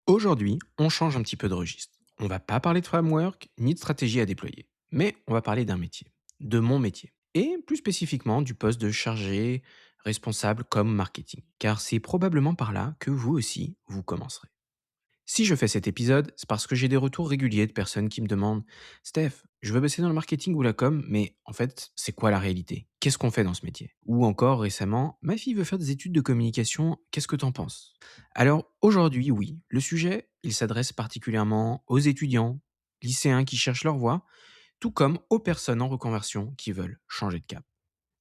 Aujourd'hui, on change un petit peu de registre. On va pas parler de framework ni de stratégie à déployer, mais on va parler d'un métier, de mon métier, et plus spécifiquement du poste de chargé, responsable comme marketing, car c'est probablement par là que vous aussi, vous commencerez. Si je fais cet épisode, c'est parce que j'ai des retours réguliers de personnes qui me demandent: Steph, je veux bosser dans le marketing ou la com, mais en fait, c'est quoi la réalité? Qu'est-ce qu'on fait dans ce métier? Ou encore récemment, ma fille veut faire des études de communication, qu'est-ce que t'en penses? Alors aujourd'hui, oui, le sujet, il s'adresse particulièrement aux étudiants, lycéens qui cherchent leur voie, tout comme aux personnes en reconversion qui veulent changer de cap.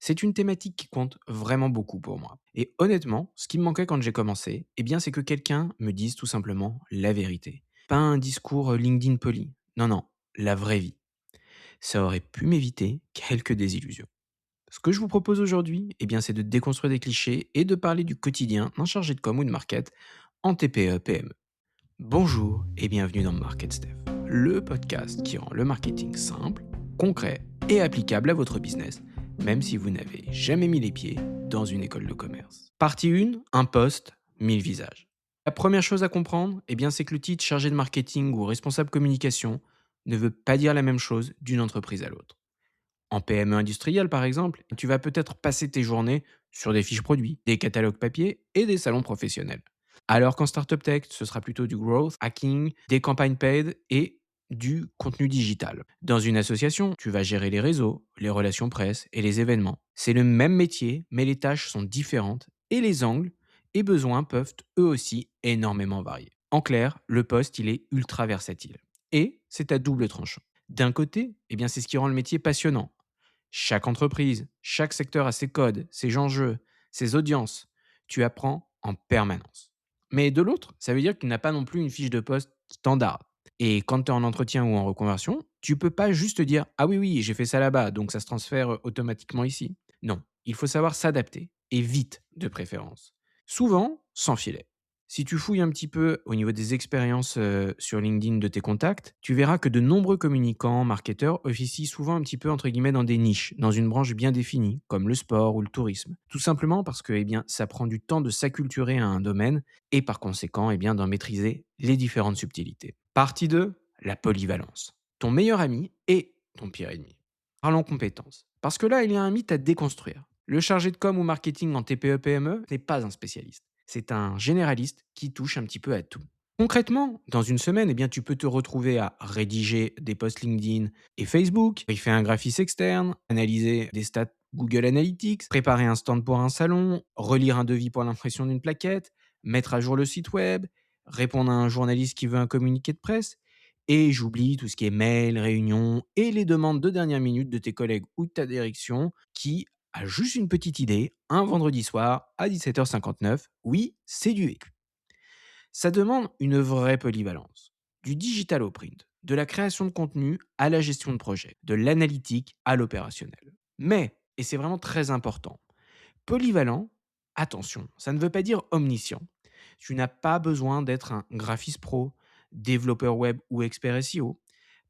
C'est une thématique qui compte vraiment beaucoup pour moi. Et honnêtement, ce qui me manquait quand j'ai commencé, c'est que quelqu'un me dise tout simplement la vérité. Pas un discours LinkedIn poli. Non, non, la vraie vie. Ça aurait pu m'éviter quelques désillusions. Ce que je vous propose aujourd'hui, c'est de déconstruire des clichés et de parler du quotidien d'un chargé de com ou de market en TPE, PME. Bonjour et bienvenue dans Market Steph, le podcast qui rend le marketing simple, concret et applicable à votre business, même si vous n'avez jamais mis les pieds dans une école de commerce. Partie 1, un poste, 1000 visages. La première chose à comprendre, c'est que le titre chargé de marketing ou responsable communication ne veut pas dire la même chose d'une entreprise à l'autre. En PME industrielle, par exemple, tu vas peut-être passer tes journées sur des fiches produits, des catalogues papier et des salons professionnels. Alors qu'en startup tech, ce sera plutôt du growth, hacking, des campagnes paid et du contenu digital. Dans une association, tu vas gérer les réseaux, les relations presse et les événements. C'est le même métier, mais les tâches sont différentes et les angles et besoins peuvent eux aussi énormément varier. En clair, le poste, il est ultra versatile. Et c'est à double tranchant. D'un côté, c'est ce qui rend le métier passionnant. Chaque entreprise, chaque secteur a ses codes, ses enjeux, ses audiences. Tu apprends en permanence. Mais de l'autre, ça veut dire qu'il n'a pas non plus une fiche de poste standard. Et quand tu es en entretien ou en reconversion, tu peux pas juste dire: ah oui, oui, j'ai fait ça là-bas, donc ça se transfère automatiquement ici. Non, il faut savoir s'adapter, et vite de préférence. Souvent, sans filet. Si tu fouilles un petit peu au niveau des expériences sur LinkedIn de tes contacts, tu verras que de nombreux communicants, marketeurs officient souvent un petit peu entre guillemets dans des niches, dans une branche bien définie, comme le sport ou le tourisme. Tout simplement parce que ça prend du temps de s'acculturer à un domaine et par conséquent d'en maîtriser les différentes subtilités. Partie 2, la polyvalence. Ton meilleur ami et ton pire ennemi. Parlons compétences. Parce que là, il y a un mythe à déconstruire. Le chargé de com ou marketing en TPE-PME n'est pas un spécialiste. C'est un généraliste qui touche un petit peu à tout. Concrètement, dans une semaine, tu peux te retrouver à rédiger des posts LinkedIn et Facebook, briefer un graphiste externe, analyser des stats Google Analytics, préparer un stand pour un salon, relire un devis pour l'impression d'une plaquette, mettre à jour le site web, répondre à un journaliste qui veut un communiqué de presse. Et j'oublie tout ce qui est mail, réunion et les demandes de dernière minute de tes collègues ou de ta direction qui a juste une petite idée un vendredi soir à 17h59. Oui, c'est du vécu. Ça demande une vraie polyvalence. Du digital au print, de la création de contenu à la gestion de projet, de l'analytique à l'opérationnel. Mais, et c'est vraiment très important, polyvalent, attention, ça ne veut pas dire omniscient. Tu n'as pas besoin d'être un graphiste pro, développeur web ou expert SEO.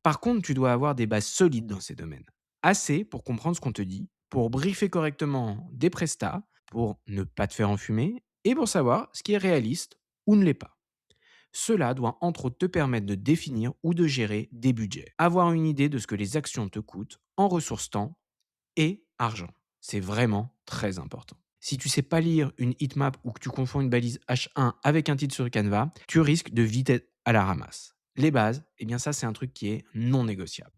Par contre, tu dois avoir des bases solides dans ces domaines. Assez pour comprendre ce qu'on te dit, pour briefer correctement des prestats, pour ne pas te faire enfumer et pour savoir ce qui est réaliste ou ne l'est pas. Cela doit entre autres te permettre de définir ou de gérer des budgets. Avoir une idée de ce que les actions te coûtent en ressources temps et argent. C'est vraiment très important. Si tu sais pas lire une heatmap ou que tu confonds une balise H1 avec un titre sur Canva, tu risques de vite être à la ramasse. Les bases, ça c'est un truc qui est non négociable.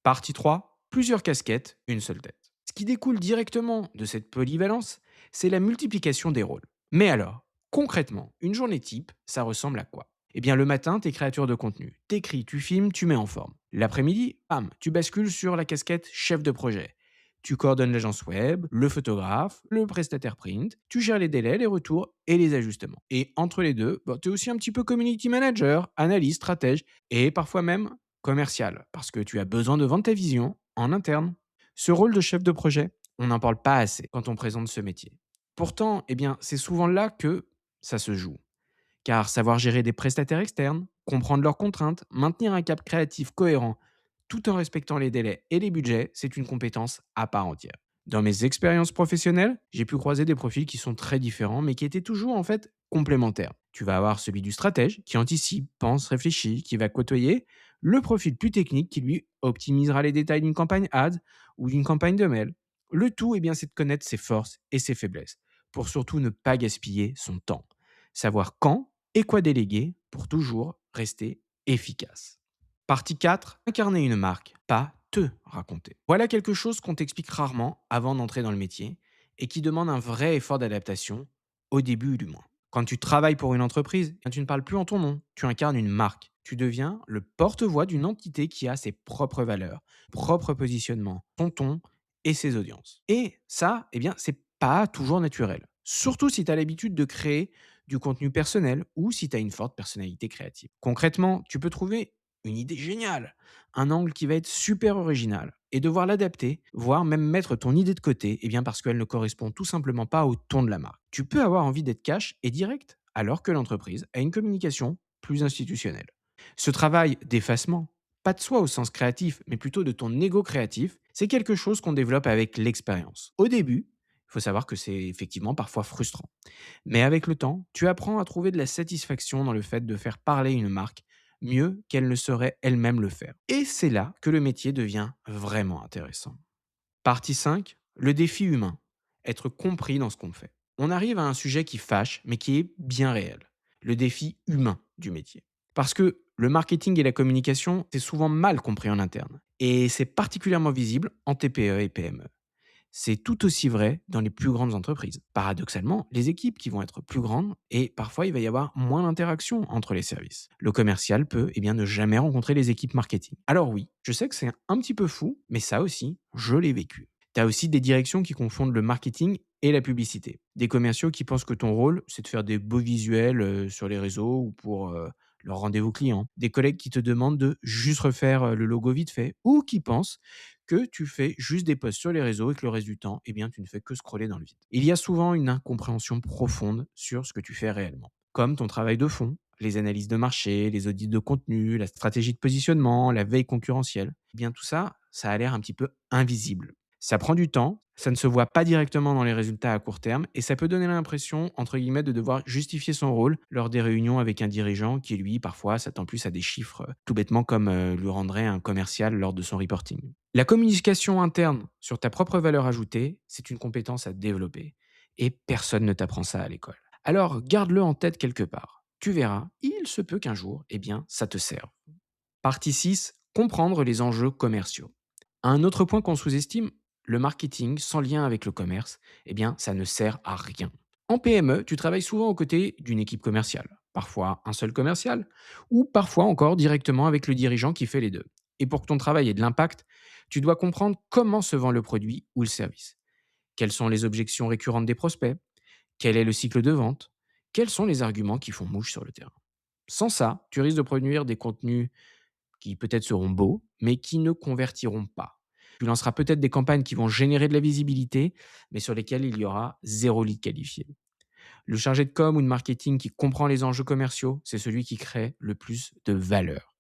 Partie 3, plusieurs casquettes, une seule tête. Ce qui découle directement de cette polyvalence, c'est la multiplication des rôles. Mais alors, concrètement, une journée type, ça ressemble à quoi? Le matin, t'es créateur de contenu. T'écris, tu filmes, tu mets en forme. L'après-midi, bam, tu bascules sur la casquette chef de projet. Tu coordonnes l'agence web, le photographe, le prestataire print, tu gères les délais, les retours et les ajustements. Et entre les deux, tu es aussi un petit peu community manager, analyste, stratège et parfois même commercial, parce que tu as besoin de vendre ta vision en interne. Ce rôle de chef de projet, on n'en parle pas assez quand on présente ce métier. Pourtant, c'est souvent là que ça se joue. Car savoir gérer des prestataires externes, comprendre leurs contraintes, maintenir un cap créatif cohérent tout en respectant les délais et les budgets, c'est une compétence à part entière. Dans mes expériences professionnelles, j'ai pu croiser des profils qui sont très différents, mais qui étaient toujours en fait complémentaires. Tu vas avoir celui du stratège qui anticipe, pense, réfléchit, qui va côtoyer le profil plus technique qui lui optimisera les détails d'une campagne ad ou d'une campagne de mail. Le tout, c'est de connaître ses forces et ses faiblesses pour surtout ne pas gaspiller son temps. Savoir quand et quoi déléguer pour toujours rester efficace. Partie 4, incarner une marque, pas te raconter. Voilà quelque chose qu'on t'explique rarement avant d'entrer dans le métier et qui demande un vrai effort d'adaptation, au début du moins. Quand tu travailles pour une entreprise, tu ne parles plus en ton nom, tu incarnes une marque. Tu deviens le porte-voix d'une entité qui a ses propres valeurs, propres positionnements, son ton et ses audiences. Et ça, c'est pas toujours naturel. Surtout si tu as l'habitude de créer du contenu personnel ou si tu as une forte personnalité créative. Concrètement, tu peux trouver une idée géniale, un angle qui va être super original et devoir l'adapter, voire même mettre ton idée de côté, parce qu'elle ne correspond tout simplement pas au ton de la marque. Tu peux avoir envie d'être cash et direct, alors que l'entreprise a une communication plus institutionnelle. Ce travail d'effacement, pas de soi au sens créatif, mais plutôt de ton ego créatif, c'est quelque chose qu'on développe avec l'expérience. Au début, il faut savoir que c'est effectivement parfois frustrant. Mais avec le temps, tu apprends à trouver de la satisfaction dans le fait de faire parler une marque mieux qu'elle ne saurait elle-même le faire. Et c'est là que le métier devient vraiment intéressant. Partie 5, le défi humain. Être compris dans ce qu'on fait. On arrive à un sujet qui fâche, mais qui est bien réel. Le défi humain du métier. Parce que le marketing et la communication, c'est souvent mal compris en interne. Et c'est particulièrement visible en TPE et PME. C'est tout aussi vrai dans les plus grandes entreprises. Paradoxalement, les équipes qui vont être plus grandes et parfois il va y avoir moins d'interaction entre les services. Le commercial peut ne jamais rencontrer les équipes marketing. Alors oui, je sais que c'est un petit peu fou, mais ça aussi, je l'ai vécu. Tu as aussi des directions qui confondent le marketing et la publicité. Des commerciaux qui pensent que ton rôle, c'est de faire des beaux visuels sur les réseaux ou pour leur rendez-vous client. Des collègues qui te demandent de juste refaire le logo vite fait ou qui pensent que tu fais juste des posts sur les réseaux et que le reste du temps, tu ne fais que scroller dans le vide. Il y a souvent une incompréhension profonde sur ce que tu fais réellement, comme ton travail de fond, les analyses de marché, les audits de contenu, la stratégie de positionnement, la veille concurrentielle. Tout ça, ça a l'air un petit peu invisible. Ça prend du temps, ça ne se voit pas directement dans les résultats à court terme et ça peut donner l'impression, entre guillemets, de devoir justifier son rôle lors des réunions avec un dirigeant qui, lui, parfois, s'attend plus à des chiffres, tout bêtement comme lui rendrait un commercial lors de son reporting. La communication interne sur ta propre valeur ajoutée, c'est une compétence à développer et personne ne t'apprend ça à l'école. Alors, garde-le en tête quelque part. Tu verras, il se peut qu'un jour, ça te serve. Partie 6, comprendre les enjeux commerciaux. Un autre point qu'on sous-estime, le marketing sans lien avec le commerce, ça ne sert à rien. En PME, tu travailles souvent aux côtés d'une équipe commerciale, parfois un seul commercial, ou parfois encore directement avec le dirigeant qui fait les deux. Et pour que ton travail ait de l'impact, tu dois comprendre comment se vend le produit ou le service. Quelles sont les objections récurrentes des prospects? Quel est le cycle de vente? Quels sont les arguments qui font mouche sur le terrain? Sans ça, tu risques de produire des contenus qui peut-être seront beaux, mais qui ne convertiront pas. Tu lanceras peut-être des campagnes qui vont générer de la visibilité, mais sur lesquelles il y aura zéro lead qualifié. Le chargé de com ou de marketing qui comprend les enjeux commerciaux, c'est celui qui crée le plus de valeur.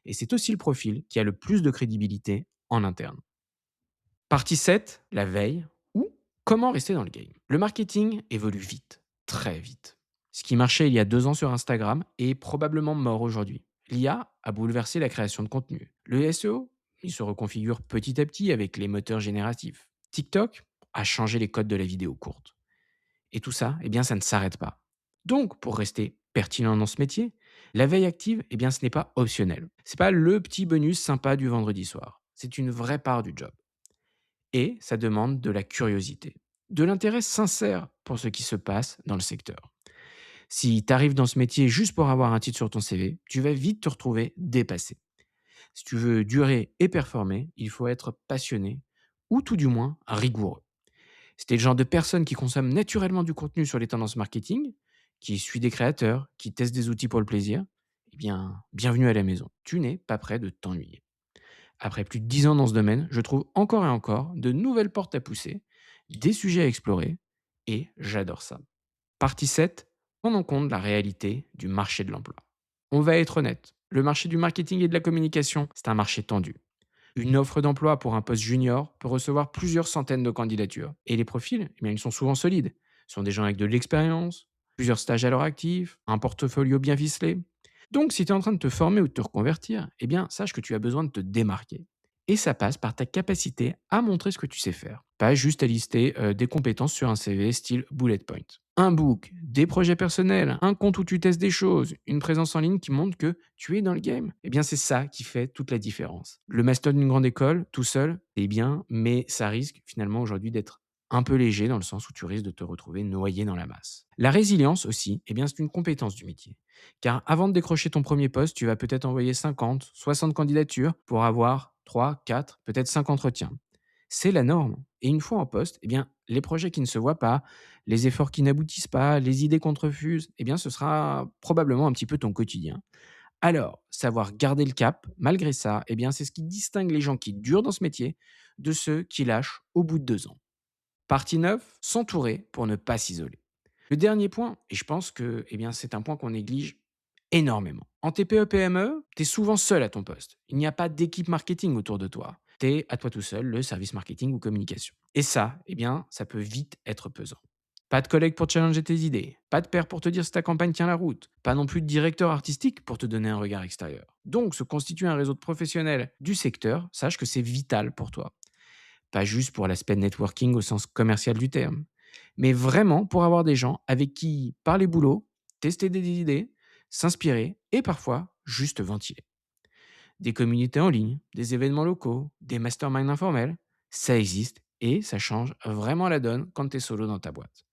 Et c'est aussi le profil qui a le plus de crédibilité en interne. Partie 7, la veille, ou comment rester dans le game. Le marketing évolue vite, très vite. Ce qui marchait il y a 2 ans sur Instagram est probablement mort aujourd'hui. L'IA a bouleversé la création de contenu. Le SEO, il se reconfigure petit à petit avec les moteurs génératifs. TikTok a changé les codes de la vidéo courte. Et tout ça, ça ne s'arrête pas. Donc, pour rester pertinent dans ce métier, la veille active, ce n'est pas optionnel. C'est pas le petit bonus sympa du vendredi soir. C'est une vraie part du job. Et ça demande de la curiosité, de l'intérêt sincère pour ce qui se passe dans le secteur. Si tu arrives dans ce métier juste pour avoir un titre sur ton CV, tu vas vite te retrouver dépassé. Si tu veux durer et performer, il faut être passionné ou tout du moins rigoureux. Si tu es le genre de personne qui consomme naturellement du contenu sur les tendances marketing, qui suit des créateurs, qui teste des outils pour le plaisir, bienvenue à la maison. Tu n'es pas prêt de t'ennuyer. Après plus de 10 ans dans ce domaine, je trouve encore et encore de nouvelles portes à pousser, des sujets à explorer, et j'adore ça. Partie 7, prenons en compte la réalité du marché de l'emploi. On va être honnête, le marché du marketing et de la communication, c'est un marché tendu. Une offre d'emploi pour un poste junior peut recevoir plusieurs centaines de candidatures. Et les profils, ils sont souvent solides. Ce sont des gens avec de l'expérience, plusieurs stages à leur actif, un portfolio bien ficelé. Donc, si tu es en train de te former ou de te reconvertir, eh bien, sache que tu as besoin de te démarquer. Et ça passe par ta capacité à montrer ce que tu sais faire, pas juste à lister des compétences sur un CV style bullet point. Un book, des projets personnels, un compte où tu testes des choses, une présence en ligne qui montre que tu es dans le game. Eh bien, c'est ça qui fait toute la différence. Le master d'une grande école, tout seul, c'est bien, mais ça risque finalement aujourd'hui d'être un peu léger dans le sens où tu risques de te retrouver noyé dans la masse. La résilience aussi, eh bien, c'est une compétence du métier. Car avant de décrocher ton premier poste, tu vas peut-être envoyer 50, 60 candidatures pour avoir 3, 4, peut-être 5 entretiens. C'est la norme. Et une fois en poste, eh bien, les projets qui ne se voient pas, les efforts qui n'aboutissent pas, les idées qu'on te refuse, eh bien, ce sera probablement un petit peu ton quotidien. Alors, savoir garder le cap, malgré ça, eh bien, c'est ce qui distingue les gens qui durent dans ce métier de ceux qui lâchent au bout de 2 ans. Partie 9, s'entourer pour ne pas s'isoler. Le dernier point, et je pense que eh bien, c'est un point qu'on néglige énormément. En TPE-PME, tu es souvent seul à ton poste. Il n'y a pas d'équipe marketing autour de toi. Tu es à toi tout seul, le service marketing ou communication. Et ça, eh bien, ça peut vite être pesant. Pas de collègue pour challenger tes idées, pas de père pour te dire si ta campagne tient la route, pas non plus de directeur artistique pour te donner un regard extérieur. Donc, se constituer un réseau de professionnels du secteur, sache que c'est vital pour toi. Pas juste pour l'aspect networking au sens commercial du terme, mais vraiment pour avoir des gens avec qui parler boulot, tester des idées, s'inspirer et parfois juste ventiler. Des communautés en ligne, des événements locaux, des masterminds informels, ça existe et ça change vraiment la donne quand tu es solo dans ta boîte.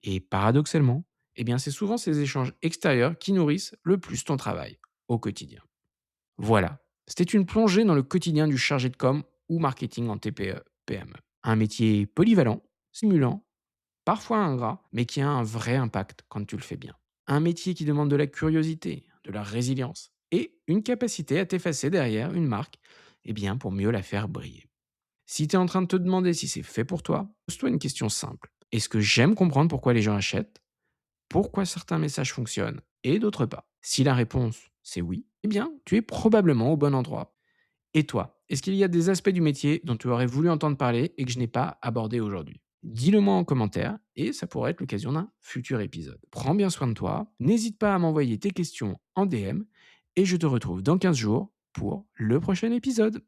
Et paradoxalement, eh bien c'est souvent ces échanges extérieurs qui nourrissent le plus ton travail au quotidien. Voilà, c'était une plongée dans le quotidien du chargé de com ou marketing en TPE-PME. Un métier polyvalent, stimulant, parfois ingrat, mais qui a un vrai impact quand tu le fais bien. Un métier qui demande de la curiosité, de la résilience et une capacité à t'effacer derrière une marque, eh bien pour mieux la faire briller. Si tu es en train de te demander si c'est fait pour toi, pose-toi une question simple. Est-ce que j'aime comprendre pourquoi les gens achètent, pourquoi certains messages fonctionnent et d'autres pas? Si la réponse c'est oui, eh bien tu es probablement au bon endroit. Et toi, est-ce qu'il y a des aspects du métier dont tu aurais voulu entendre parler et que je n'ai pas abordé aujourd'hui? Dis-le moi en commentaire et ça pourrait être l'occasion d'un futur épisode. Prends bien soin de toi, n'hésite pas à m'envoyer tes questions en DM et je te retrouve dans 15 jours pour le prochain épisode.